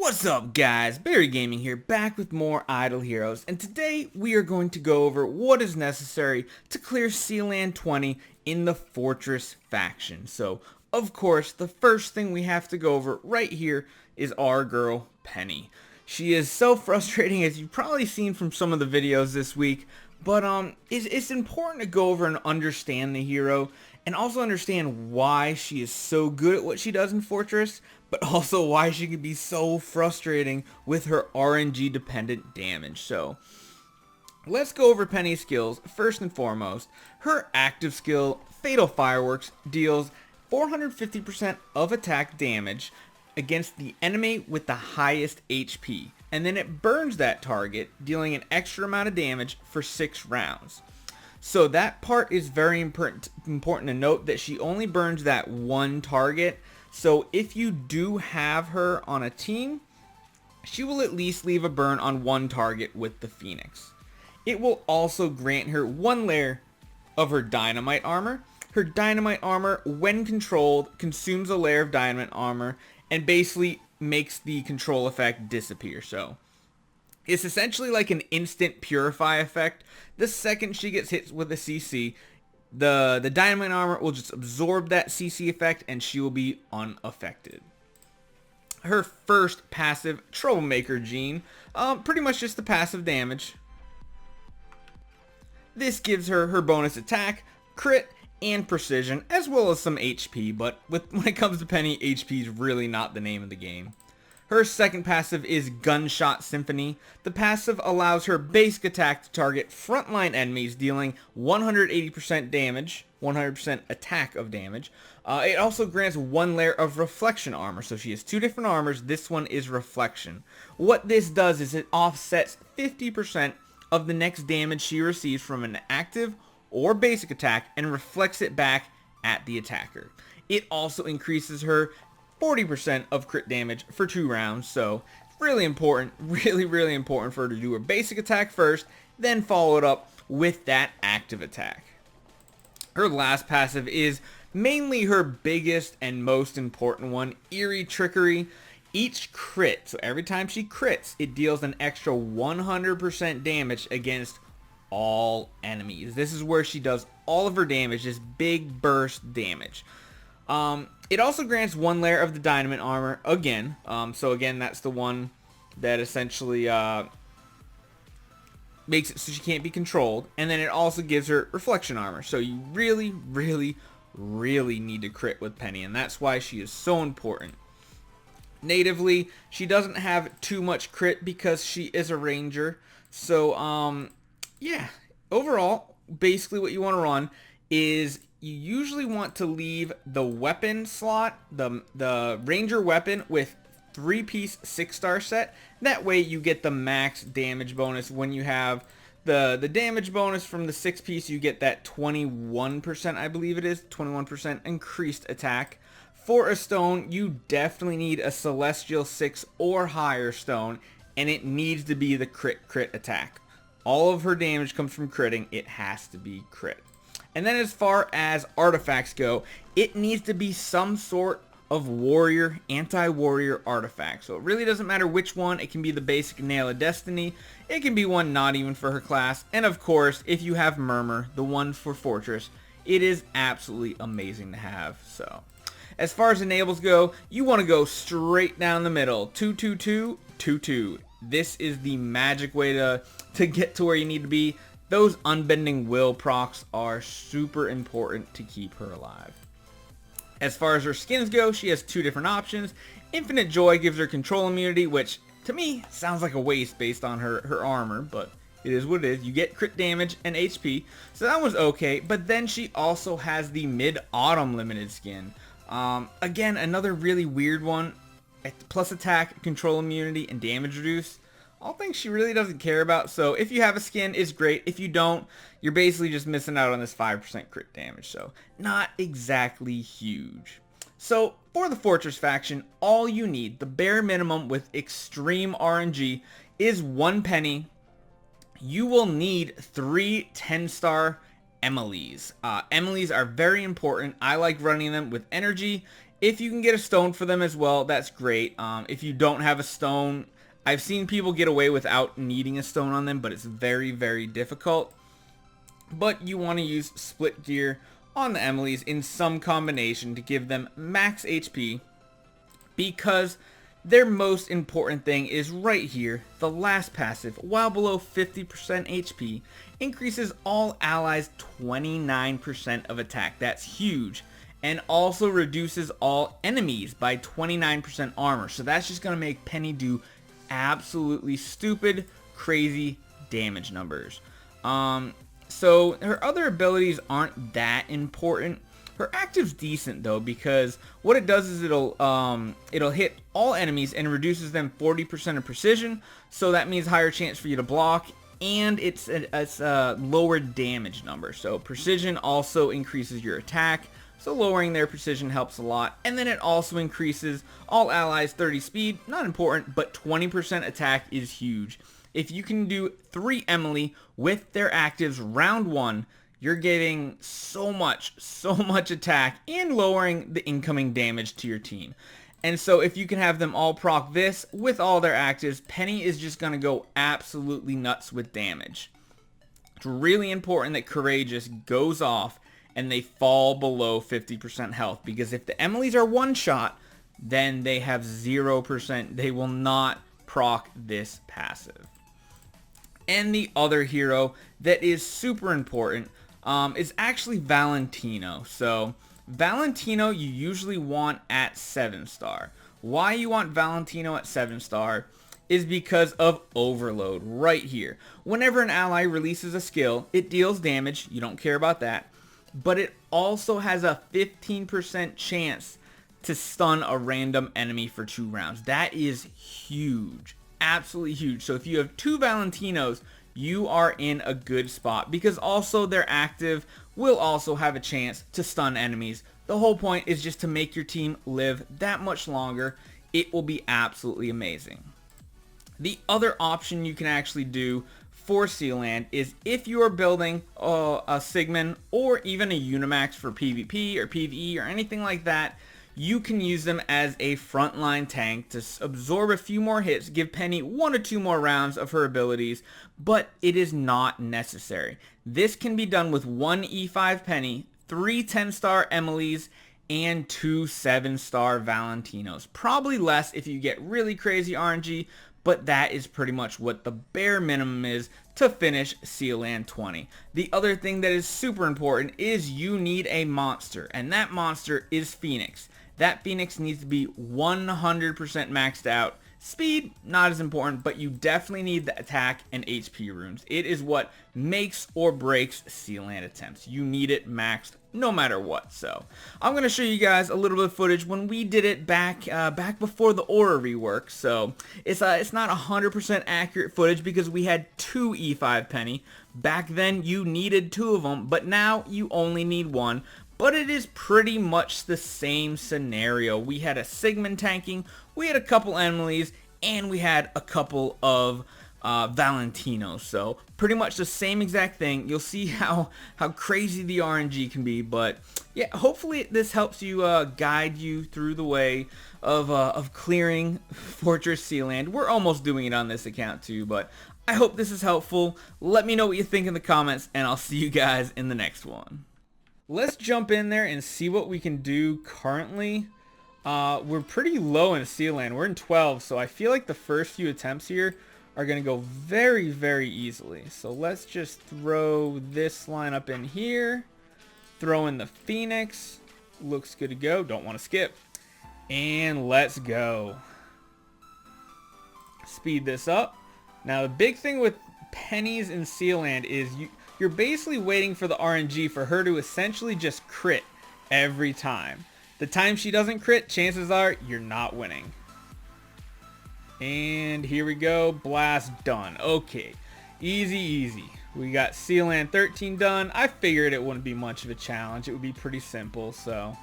What's up guys, Barry Gaming here, back with more Idle Heroes, and today we are going to go over what is necessary to clear Sealand 20 in the Fortress faction. So, of course, the first thing we have to go over right here is our girl, Penny. She is so frustrating, as you've probably seen from some of the videos this week, but it's important to go over and understand the hero, and also understand why she is so good at what she does in Fortress, but also why she can be so frustrating with her RNG dependent damage. So let's go over Penny's skills. First and foremost, her active skill, Fatal Fireworks, deals 450% of attack damage against the enemy with the highest HP, and then it burns that target, dealing an extra amount of damage for 6 rounds. So that part is very important to note, that she only burns that one target. So if you do have her on a team, she will at least leave a burn on one target with the Phoenix. It will also grant her one layer of her dynamite armor. Her dynamite armor, when controlled, consumes a layer of dynamite armor and basically makes the control effect disappear. So it's essentially like an instant purify effect. The second she gets hit with a CC, the dynamite armor will just absorb that CC effect and she will be unaffected. Her first passive, Troublemaker Gene, pretty much just the passive damage. This gives her her bonus attack, crit, and precision, as well as some HP, but when it comes to Penny, HP is really not the name of the game. Her second passive is Gunshot Symphony. The passive allows her basic attack to target frontline enemies, dealing 180% damage, 100% attack of damage. It also grants one layer of reflection armor, so she has two different armors. This one is reflection. What this does is it offsets 50% of the next damage she receives from an active or basic attack and reflects it back at the attacker. It also increases her 40% of crit damage for 2 rounds, so it's really important, really important for her to do her basic attack first, then follow it up with that active attack. Her last passive is mainly her biggest and most important one, Eerie Trickery. Each crit, so every time she crits, it deals an extra 100% damage against all enemies. This is where she does all of her damage, this big burst damage. It also grants one layer of the dynamite armor again. So again, that's the one that essentially makes it so she can't be controlled. And then it also gives her reflection armor. So you really need to crit with Penny, and that's why she is so important. Natively, she doesn't have too much crit because she is a ranger. So yeah, overall, basically what you want to run is you usually want to leave the weapon slot, the ranger weapon, with 3-piece 6-star set. That way you get the max damage bonus. When you have the damage bonus from the 6-piece, you get that 21%, I believe it is, 21% increased attack. For a stone, you definitely need a Celestial 6 or higher stone, and it needs to be the crit attack. All of her damage comes from critting. It has to be crit. And then as far as artifacts go, it needs to be some sort of warrior, anti-warrior artifact. So it really doesn't matter which one. It can be the basic Nail of Destiny. It can be one not even for her class. And of course, if you have Murmur, the one for Fortress, it is absolutely amazing to have. So as far as enables go, you want to go straight down the middle. 222, 22. This is the magic way to get to where you need to be. Those Unbending Will procs are super important to keep her alive. As far as her skins go, she has 2 different options. Infinite Joy gives her control immunity, which to me sounds like a waste based on her armor, but it is what it is. You get crit damage and HP, so that one's okay. But then she also has the Mid-Autumn limited skin. Again, another really weird one. Plus attack, control immunity, and damage reduce. All things she really doesn't care about. So if you have a skin, it's great. If you don't, you're basically just missing out on this 5% crit damage. So not exactly huge. So for the Fortress faction, all you need, the bare minimum with extreme RNG, is 1 Penny. You will need 3 10-star Emilys. Emilys are very important. I like running them with energy If you can get a stone for them as well, that's great. If you don't have a stone, I've seen people get away without needing a stone on them, but it's very, very difficult. But you want to use split gear on the Emilys in some combination to give them max HP, because their most important thing is right here. The last passive, while below 50% HP, increases all allies 29% of attack. That's huge. And also reduces all enemies by 29% armor. So that's just going to make Penny do absolutely stupid, crazy damage numbers. So her other abilities aren't that important. Her active's decent though, because what it does is it'll hit all enemies and reduces them 40% of precision. So that means higher chance for you to block, and it's a lower damage number. So precision also increases your attack. So lowering their precision helps a lot. And then it also increases all allies 30 speed. Not important, but 20% attack is huge. If you can do 3 Emily with their actives round 1, you're getting so much attack and lowering the incoming damage to your team. And so if you can have them all proc this with all their actives, Penny is just going to go absolutely nuts with damage. It's really important that Courageous goes off and they fall below 50% health, because if the Emilys are one shot, then they have 0%. They will not proc this passive. And the other hero that is super important is actually Valentino. So Valentino you usually want at 7-star. Why you want Valentino at 7-star is because of overload right here. Whenever an ally releases a skill, it deals damage. You don't care about that. But it also has a 15% chance to stun a random enemy for 2 rounds. That is huge. Absolutely huge. So if you have 2 Valentinos, you are in a good spot, because also their active will also have a chance to stun enemies. The whole point is just to make your team live that much longer. It will be absolutely amazing. The other option you can actually do for Sealand is, if you are building a Sigmund or even a Unimax for PvP or PvE or anything like that, you can use them as a frontline tank to absorb a few more hits, give Penny 1 or 2 more rounds of her abilities, but it is not necessary. This can be done with 1 E5 Penny, 3 10-star Emilys, and 2 7-star Valentinos. Probably less if you get really crazy RNG, but that is pretty much what the bare minimum is to finish Sealand 20. The other thing that is super important is you need a monster, and that monster is Phoenix. That Phoenix needs to be 100% maxed out. Speed, not as important, but you definitely need the attack and HP runes. It is what makes or breaks Sealand attempts. You need it maxed no matter what. So I'm going to show you guys a little bit of footage when we did it back before the aura rework. So it's not 100% accurate footage because we had 2 E5 Penny. Back then you needed 2 of them, but now you only need 1. But it is pretty much the same scenario. We had a Sigmund tanking, we had a couple Emilys, and we had a couple of Valentinos. So pretty much the same exact thing. You'll see how crazy the RNG can be. But yeah, hopefully this helps you guide you through the way of clearing Fortress Sealand. We're almost doing it on this account too, but I hope this is helpful. Let me know what you think in the comments, and I'll see you guys in the next one. Let's jump in there and see what we can do currently. We're pretty low in Sealand. We're in 12, so I feel like the first few attempts here are going to go very, very easily. So let's just throw this lineup in here. Throw in the Phoenix. Looks good to go. Don't want to skip. And let's go. Speed this up. Now, the big thing with Pennies in Sealand is you're basically waiting for the RNG for her to essentially just crit every time. The time she doesn't crit, chances are you're not winning. And here we go. Blast done. Okay. Easy, easy. We got Sealand 13 done. I figured it wouldn't be much of a challenge. It would be pretty simple. So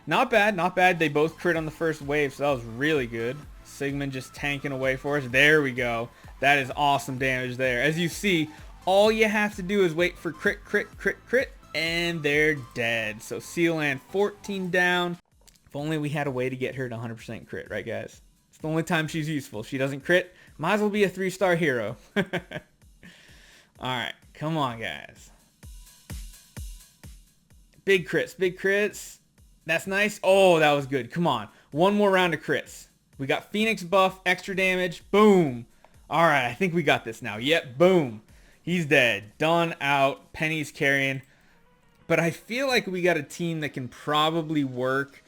not bad, not bad. They both crit on the first wave, so that was really good. Sigmund just tanking away for us. There we go. That is awesome damage there. As you see, all you have to do is wait for crit, crit, crit, crit, and they're dead. So Sealand 14 down. If only we had a way to get her to 100% crit, right, guys? It's the only time she's useful. She doesn't crit. Might as well be a 3-star hero. Alright, come on, guys. Big crits, big crits. That's nice. Oh, that was good. Come on. One more round of crits. We got Phoenix buff, extra damage. Boom. Alright, I think we got this now. Yep, boom. He's dead. Done, out. Penny's carrying. But I feel like we got a team that can probably work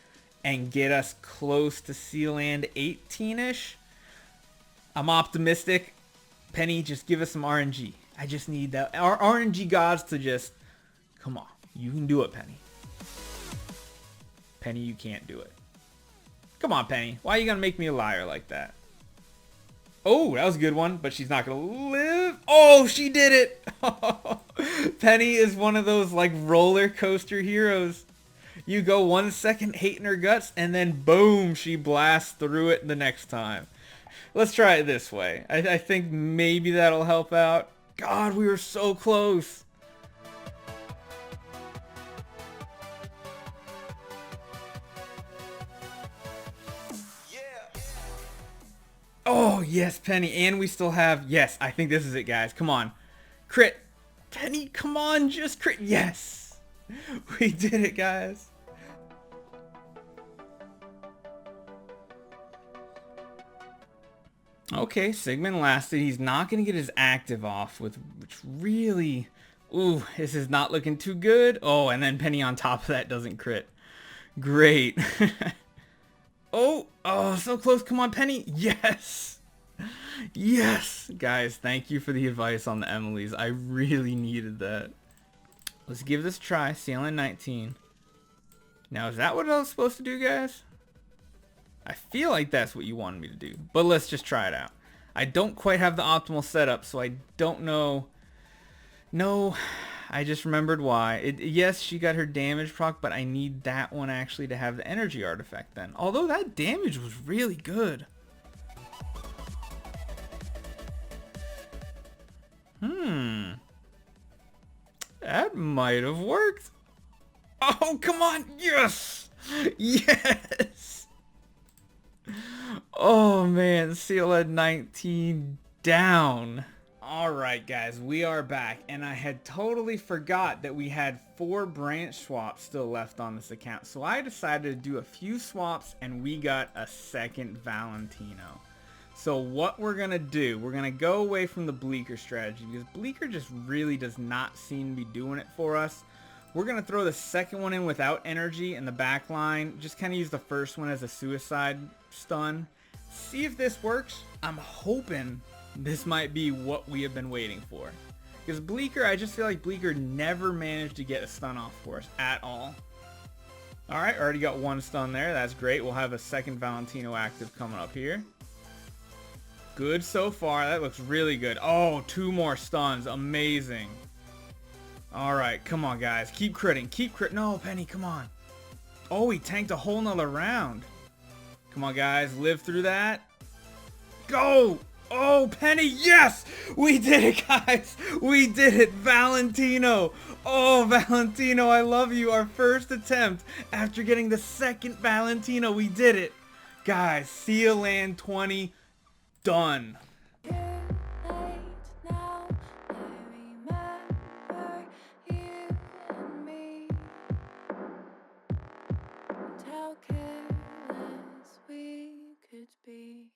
and get us close to Sealand 18-ish. I'm optimistic. Penny, just give us some RNG. I just need that. Our RNG gods to just... Come on. You can do it, Penny. Penny, you can't do it. Come on, Penny. Why are you going to make me a liar like that? Oh, that was a good one, but she's not going to live. Oh, she did it. Penny is one of those like roller coaster heroes. You go 1 second hating her guts, and then boom, she blasts through it the next time. Let's try it this way. I think maybe that'll help out. God, we were so close. Oh, yes, Penny. And we still have... Yes, I think this is it, guys. Come on. Crit. Penny, come on. Just crit. Yes. We did it, guys. Okay, Sigmund lasted. He's not going to get his active off, which really... Ooh, this is not looking too good. Oh, and then Penny on top of that doesn't crit. Great. Oh, so close. Come on, Penny. Yes. Yes. Guys, thank you for the advice on the Emilys. I really needed that. Let's give this a try. Sealand 19. Now, is that what I was supposed to do, guys? I feel like that's what you wanted me to do. But let's just try it out. I don't quite have the optimal setup, so I don't know. No, I just remembered why. Yes, she got her damage proc, but I need that one actually to have the energy artifact then. Although that damage was really good. That might have worked. Oh, come on. Yes. Yes. Oh, man. Seal at 19 down. Alright guys, we are back, and I had totally forgot that we had 4 branch swaps still left on this account, so I decided to do a few swaps and we got a second Valentino. So what we're going to do, we're going to go away from the Bleaker strategy, because Bleaker just really does not seem to be doing it for us. We're going to throw the second one in without energy in the back line, just kind of use the first one as a suicide stun. See if this works. I'm hoping this might be what we have been waiting for. Because Bleaker, I just feel like Bleaker never managed to get a stun off for us at all. Alright, already got 1 stun there. That's great. We'll have a second Valentino active coming up here. Good so far. That looks really good. Oh, 2 more stuns. Amazing. Alright, come on, guys. Keep critting. Keep crit. No, Penny, come on. Oh, he tanked a whole nother round. Come on, guys. Live through that. Go! Oh, Penny, yes! We did it, guys! We did it! Valentino! Oh, Valentino, I love you! Our first attempt after getting the second Valentino. We did it! Guys, Sealand 20, done. How careless we could be.